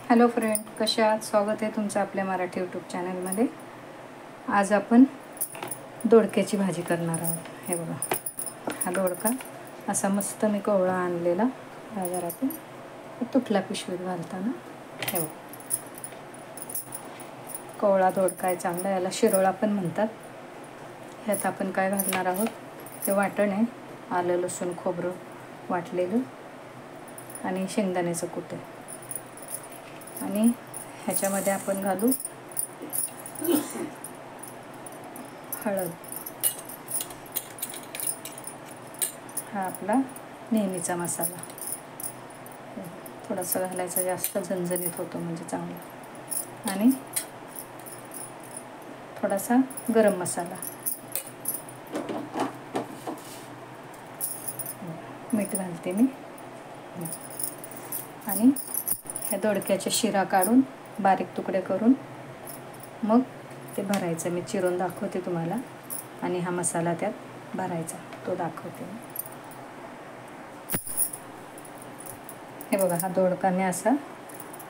Hello friend, कशा आहात? स्वागत आहे तुमचं आपल्या मराठी यूट्यूब चॅनलमध्ये. आज आपण दोडक्याची भाजी करणार आहोत. हे बघा, हा दोडका असा मस्त मी कोवळा आणलेला बाजारातून, तुटला पिशवीत घालताना. हे बघा, कोवळा दोडका आहे चांगला, याला शिरोळा पण म्हणतात. ह्यात आपण काय घालणार आहोत, हे वाटण आहे, आलं लसूण खोबरं वाटलेलं आणि शेंगदाण्याचं कूट आहे. आणि ह्याच्यामध्ये आपण घालू हळद. हा आपला नेहमीचा मसाला, थोडासा घालायचा, जास्त झणझणीत होतो म्हणजे चांगला. आणि थोडासा गरम मसाला, मीठ घालते मी. आणि ह्या दोडक्याच्या शिरा काढून बारीक तुकडे करून मग ते भरायचं. मी चिरून दाखवते तुम्हाला, आणि हा मसाला त्यात भरायचा तो दाखवते. हे बघा, हा दोडका मी असा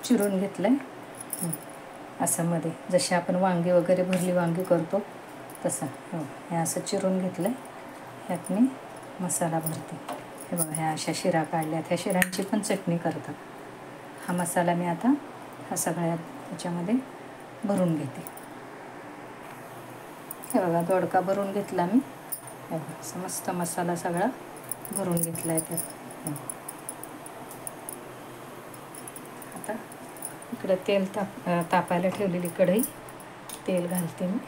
चिरून घेतला आहे, असं मध्ये जसे आपण वांगी वगैरे भरली वांगी करतो तसं. हे असं चिरून घेतलं आहे. ह्यात मी मसाला भरते. हे बघा, ह्या अशा शिरा काढल्यात. ह्या शिरांची पण चटणी करतात. हा मसाला मी आता हा सगळ्या ह्याच्यामध्ये भरून घेते. हे बघा, दोडका भरून घेतला मी. हे बघा, असं मस्त मसाला सगळा भरून घेतला आहे त्यात. आता इकडं तेल तापायला ठेवलेली कढई, तेल घालते मी.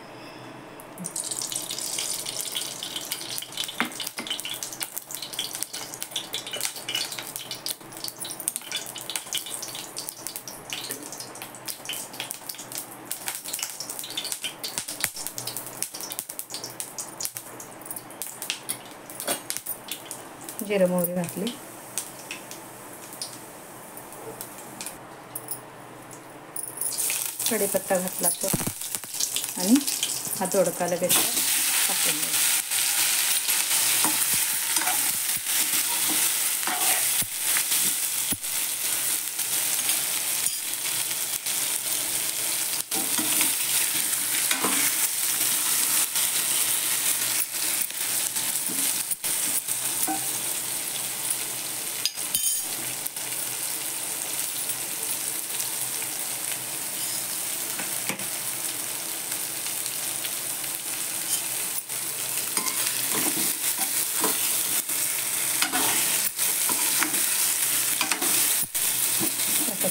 जिरं मोहरी घातली. कढीपत्ता घातला तो, आणि हा दोडका लगेच टाकून द्यायचा.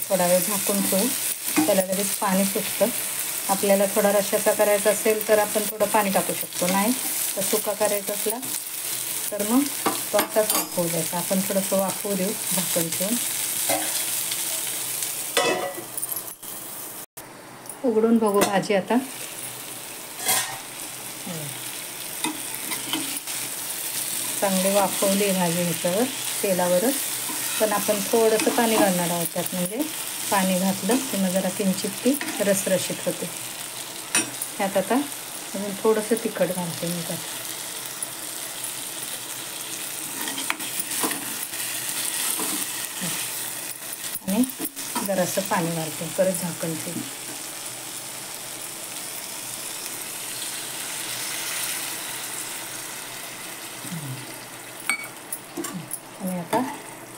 थोडा वेळ झाकून ठेवू, त्याला लगेच पाणी सुटतं. आपल्याला थोडा रश्शाचा करायचा असेल तर आपण थोडं पाणी टाकू शकतो, नाही तर सुका करायचा असला तर मग तो असाच वाफवू द्यायचा. आपण थोडंसं वाफवू देऊ झाकण ठेवून. उघडून बघू भाजी आता. चांगली वाफवली भाजी ह्याच्यावर तेलावरच, पण आपण थोडंसं पाणी घालणार आहोत त्यात. म्हणजे पाणी घातलं की मग जरा किंचित ती रसरशीत होते. ह्यात आता अजून थोडंसं तिखट घालते मी त्यात. आणि जरासं पाणी घालते, परत झाकण ठेवून. आणि आता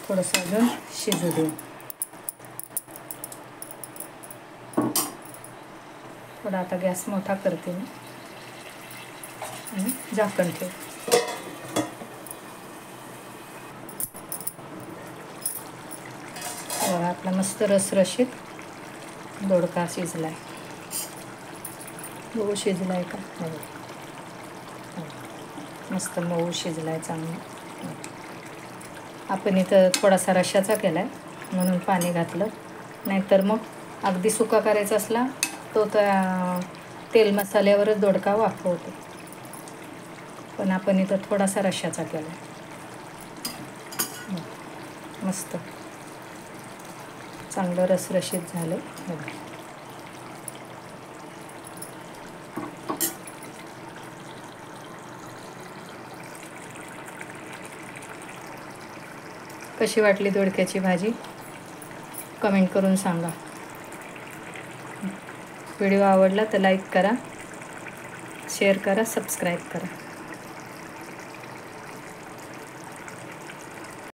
थोडंसं अजून शिजू देऊ. थोडा आता गॅस मोठा करते मी आणि झाकण ठेव. बघा, आपला मस्त रसरशीत दोडका शिजलाय. मऊ शिजलाय का? मस्त मऊ शिजलाय चांगला. आपण इथं थोडासा रश्शाचा केला आहे म्हणून पाणी घातलं, नाहीतर मग अगदी सुका करायचा असला तो त्या तेल मसाल्यावरच दोडका वाफवतो. पण आपण इथं थोडासा रश्शाचा केला आहे. मस्त चांगलं रसरशीत झालं. कशी वाटली दोडक्याची भाजी कमेंट करून सांगा. व्हिडिओ आवडला तर लाईक करा, शेअर करा, सबस्क्राईब करा.